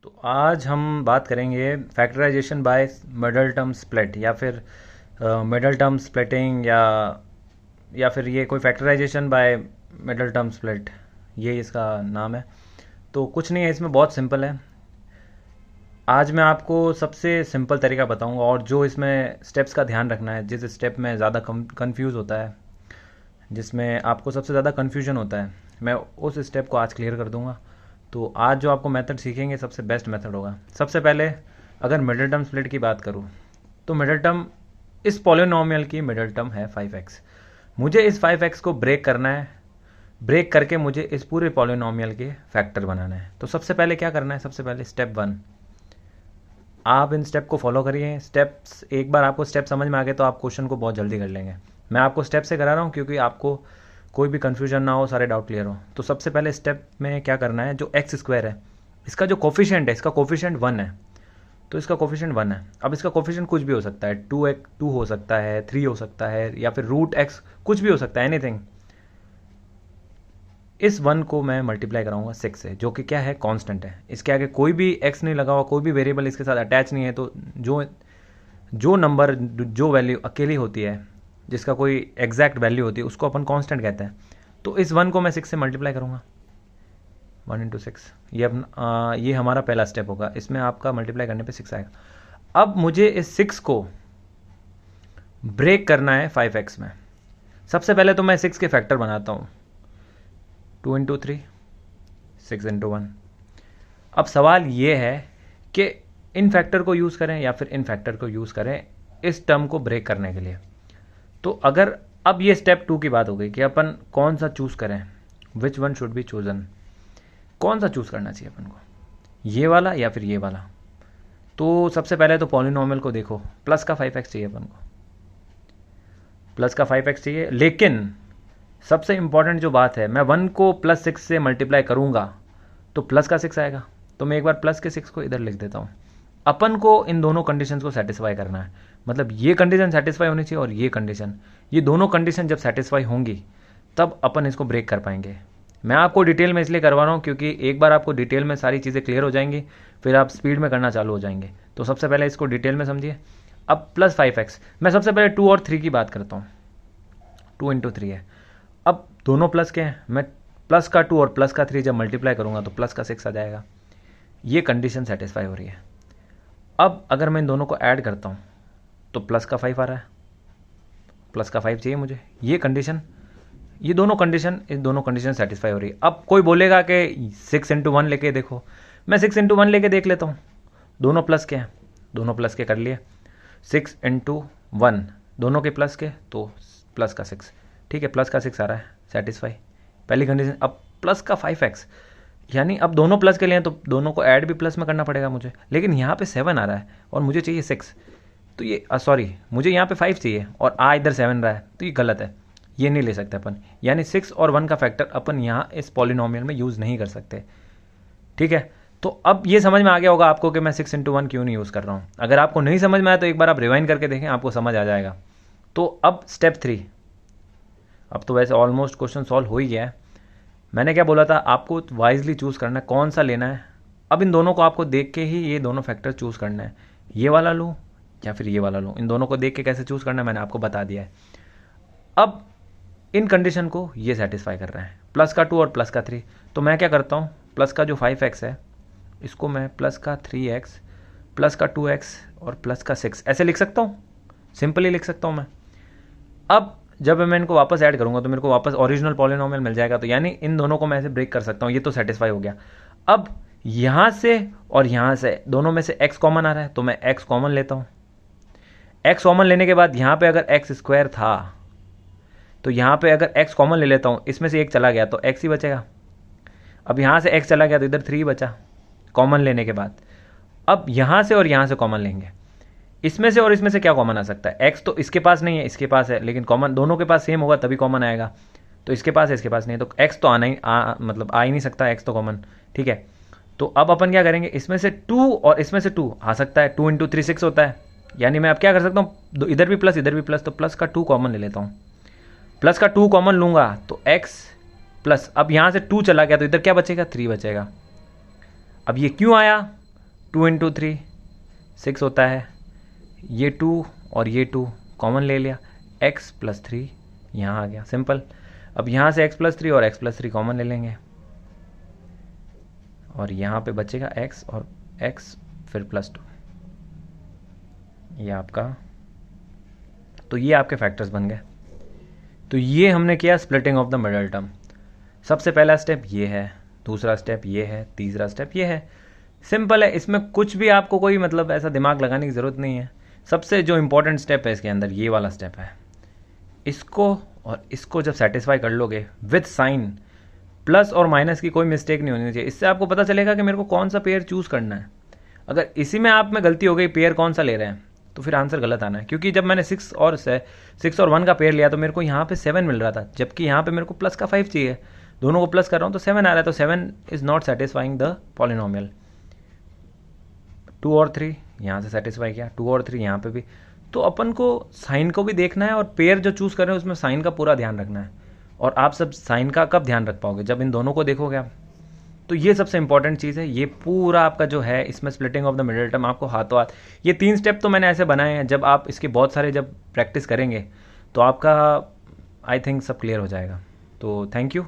तो आज हम बात करेंगे factorization by middle term split या फिर मिडल टर्म स्प्लिटिंग या फिर ये कोई factorization by middle term split, ये इसका नाम है। तो कुछ नहीं है, इसमें बहुत सिंपल है। आज मैं आपको सबसे सिंपल तरीका बताऊंगा और जो इसमें स्टेप्स का ध्यान रखना है, जिस स्टेप में ज़्यादा कंफ्यूज होता है, जिसमें आपको सबसे ज़्यादा कन्फ्यूजन होता है, मैं उस स्टेप को आज क्लियर कर दूंगा। तो आज जो आपको मेथड सीखेंगे सबसे बेस्ट मेथड होगा। सबसे पहले अगर मिडिल टर्म स्प्लिट की बात करूँ तो मिडिल टर्म, इस पॉलिनोमियल की मिडिल टर्म है 5x। मुझे इस 5x को ब्रेक करना है, ब्रेक करके मुझे इस पूरे पॉलिनोमियल के फैक्टर बनाना है। तो सबसे पहले क्या करना है, सबसे पहले स्टेप 1, आप इन स्टेप को फॉलो करिए। स्टेप्स, एक बार आपको स्टेप समझ में आ गए तो आप क्वेश्चन को बहुत जल्दी कर लेंगे। मैं आपको स्टेप से करा रहा हूँ क्योंकि आपको कोई भी कन्फ्यूजन ना हो, सारे डाउट क्लियर हो। तो सबसे पहले स्टेप में क्या करना है, जो एक्स स्क्वायर है इसका जो कोफिशिएंट है, इसका कोफिशिएंट 1 है, तो इसका कोफिशिएंट 1 है। अब इसका कोफिशिएंट कुछ भी हो सकता है, 2 हो सकता है, 3 हो सकता है, या फिर रूट एक्स, कुछ भी हो सकता है, एनीथिंग। इस 1 को मैं मल्टीप्लाई कराऊंगा 6 से, जो कि क्या है, कांस्टेंट है। इसके आगे कोई भी एक्स नहीं लगा हुआ, कोई भी वेरिएबल इसके साथ अटैच नहीं है। तो जो नंबर, जो वैल्यू अकेली होती है, जिसका कोई एग्जैक्ट वैल्यू होती है, उसको अपन कांस्टेंट कहते हैं। तो इस 1 को मैं 6 से मल्टीप्लाई करूंगा, 1 इंटू 6। ये हमारा पहला स्टेप होगा। इसमें आपका मल्टीप्लाई करने पे 6 आएगा। अब मुझे इस 6 को ब्रेक करना है 5x में। सबसे पहले तो मैं 6 के फैक्टर बनाता हूँ, 2 इंटू 3, 6 इंटू 1। अब सवाल ये है कि इन फैक्टर को यूज़ करें या फिर इन फैक्टर को यूज़ करें इस टर्म को ब्रेक करने के लिए। तो अगर अब ये स्टेप 2 की बात हो गई कि अपन कौन सा चूज़ करें, which one should be chosen, कौन सा चूज़ करना चाहिए अपन को, ये वाला या फिर ये वाला। तो सबसे पहले तो पॉलिनोमियल को देखो, प्लस का 5x चाहिए अपन को, प्लस का 5x चाहिए। लेकिन सबसे इंपॉर्टेंट जो बात है, मैं 1 को प्लस 6 से मल्टीप्लाई करूंगा तो प्लस का 6 आएगा। तो मैं एक बार प्लस के 6 को इधर लिख देता हूँ। अपन को इन दोनों कंडीशंस को सेटिस्फाई करना है, मतलब ये कंडीशन सेटिस्फाई होनी चाहिए और ये कंडीशन, ये दोनों कंडीशन जब सेटिस्फाई होंगी तब अपन इसको ब्रेक कर पाएंगे। मैं आपको डिटेल में इसलिए करवा रहा हूँ क्योंकि एक बार आपको डिटेल में सारी चीज़ें क्लियर हो जाएंगी, फिर आप स्पीड में करना चालू हो जाएंगे। तो सबसे पहले इसको डिटेल में समझिए। अब प्लस 5x, मैं सबसे पहले 2 और 3 की बात करता हूँ। 2 इंटू 3 है। अब दोनों प्लस के हैं, मैं प्लस का 2 और प्लस का 3 जब मल्टीप्लाई करूंगा तो प्लस का 6 आ जाएगा। ये कंडीशन सेटिस्फाई हो रही है। अब अगर मैं इन दोनों को ऐड करता हूं तो प्लस का 5 आ रहा है, प्लस का 5 चाहिए मुझे। ये कंडीशन, ये दोनों कंडीशन सेटिस्फाई हो रही है। अब कोई बोलेगा कि 6 इंटू 1 लेके देखो, मैं 6 इंटू 1 लेके देख लेता हूँ। दोनों प्लस के हैं, दोनों प्लस के कर लिए। 6 इंटू 1, दोनों के प्लस के, तो प्लस का 6, ठीक है, प्लस का 6 आ रहा है, सेटिस्फाई पहली कंडीशन। अब प्लस का 5x, यानी अब दोनों प्लस के लिए तो दोनों को ऐड भी प्लस में करना पड़ेगा मुझे। लेकिन यहाँ पे 7 आ रहा है और मुझे चाहिए 6, तो ये सॉरी, मुझे यहाँ पे 5 चाहिए और इधर 7 रहा है, तो ये गलत है, ये नहीं ले सकते अपन। यानी 6 और 1 का फैक्टर अपन यहाँ इस पॉलिनोमियल में यूज़ नहीं कर सकते, ठीक है। तो अब ये समझ में आ गया होगा आपको कि मैं 6 इंटू 1 क्यों नहीं यूज़ कर रहा हूँ। अगर आपको नहीं समझ में आया तो एक बार आप रिवाइंड करके देखें, आपको समझ आ जाएगा। तो अब स्टेप 3, अब तो वैसे ऑलमोस्ट क्वेश्चन सॉल्व हो ही गया है। मैंने क्या बोला था, आपको वाइजली चूज़ करना है कौन सा लेना है। अब इन दोनों को आपको देख के ही ये दोनों फैक्टर चूज़ करना है, ये वाला लूँ या फिर ये वाला लूँ। इन दोनों को देख के कैसे चूज़ करना है मैंने आपको बता दिया है। अब इन कंडीशन को ये सेटिस्फाई कर रहा है, प्लस का 2 और प्लस का 3। तो मैं क्या करता हूँ, प्लस का जो 5x है इसको मैं प्लस का 3x, प्लस का 2x और प्लस का 6 ऐसे लिख सकता हूँ, सिंपली लिख सकता हूँ मैं। अब जब मैं इनको वापस ऐड करूंगा तो मेरे को वापस ओरिजिनल पॉलिनोमियल मिल जाएगा। तो यानी इन दोनों को मैं ऐसे ब्रेक कर सकता हूँ, ये तो सेटिस्फाई हो गया। अब यहाँ से और यहाँ से दोनों में से x कॉमन आ रहा है, तो मैं x कॉमन लेता हूँ। x कॉमन लेने के बाद यहाँ पे अगर x स्क्वायर था तो यहाँ पे अगर x कॉमन ले लेता हूँ, इसमें से एक चला गया तो x ही बचेगा। अब यहाँ से x चला गया तो इधर 3 बचा कॉमन लेने के बाद। अब यहाँ से और यहाँ से कॉमन लेंगे, इसमें से और इसमें से क्या कॉमन आ सकता है, x तो इसके पास नहीं है, इसके पास है, लेकिन कॉमन दोनों के पास सेम होगा तभी कॉमन आएगा। तो इसके पास है, इसके पास नहीं है, तो x तो आना ही मतलब आ ही नहीं सकता, x तो कॉमन, ठीक है। तो अब अपन क्या करेंगे, इसमें से 2 और इसमें से 2 आ सकता है, 2 इंटू 3 6 होता है। यानी मैं अब क्या कर सकता हूँ, इधर भी प्लस इधर भी प्लस, तो प्लस का 2 कॉमन ले लेता हूँ। प्लस का 2 कॉमन लूंगा तो x प्लस, अब यहाँ से 2 चला गया तो इधर क्या बचेगा, 3 बचेगा। अब ये क्यों आया, 2 इंटू 3 6 होता है, ये 2 और ये 2 कॉमन ले लिया, x प्लस 3 यहाँ आ गया, सिंपल। अब यहाँ से x प्लस 3 और x प्लस 3 कॉमन ले लेंगे और यहाँ पे बचेगा x और x फिर प्लस 2, ये आपका, तो ये आपके फैक्टर्स बन गए। तो ये हमने किया splitting of the middle term. सबसे पहला स्टेप ये है, दूसरा स्टेप ये है, तीसरा स्टेप ये है। सिंपल है, इसमें कुछ भी आपको कोई मतलब ऐसा दिमाग लगाने की ज़रूरत नहीं है। सबसे जो इंपॉर्टेंट स्टेप है इसके अंदर ये वाला स्टेप है, इसको और इसको जब सेटिस्फाई कर लोगे विद साइन, प्लस और माइनस की कोई मिस्टेक नहीं होनी चाहिए। इससे आपको पता चलेगा कि मेरे को कौन सा पेयर चूज़ करना है। अगर इसी में आप में गलती हो गई, पेयर कौन सा ले रहे हैं, तो फिर आंसर गलत आना है। क्योंकि जब मैंने 6 और 1 का पेयर लिया तो मेरे को यहाँ पे 7 मिल रहा था, जबकि यहाँ पे मेरे को प्लस का 5 चाहिए। दोनों को प्लस कर रहा हूँ तो 7 आ रहा है, तो 7 is not satisfying the polynomial. 2 और 3 यहाँ से सेटिस्फाई किया, 2 और 3 यहाँ पे भी। तो अपन को साइन को भी देखना है और पेयर जो चूज़ कर रहे हैं उसमें साइन का पूरा ध्यान रखना है। और आप सब साइन का कब ध्यान रख पाओगे, जब इन दोनों को देखोगे आप। तो ये सबसे इंपॉर्टेंट चीज़ है। ये पूरा आपका जो है इसमें splitting of the middle term आपको हाथों हाथ, ये 3 स्टेप तो मैंने ऐसे बनाए हैं, जब आप इसके बहुत सारे जब प्रैक्टिस करेंगे तो आपका आई थिंक सब क्लियर हो जाएगा। तो थैंक यू।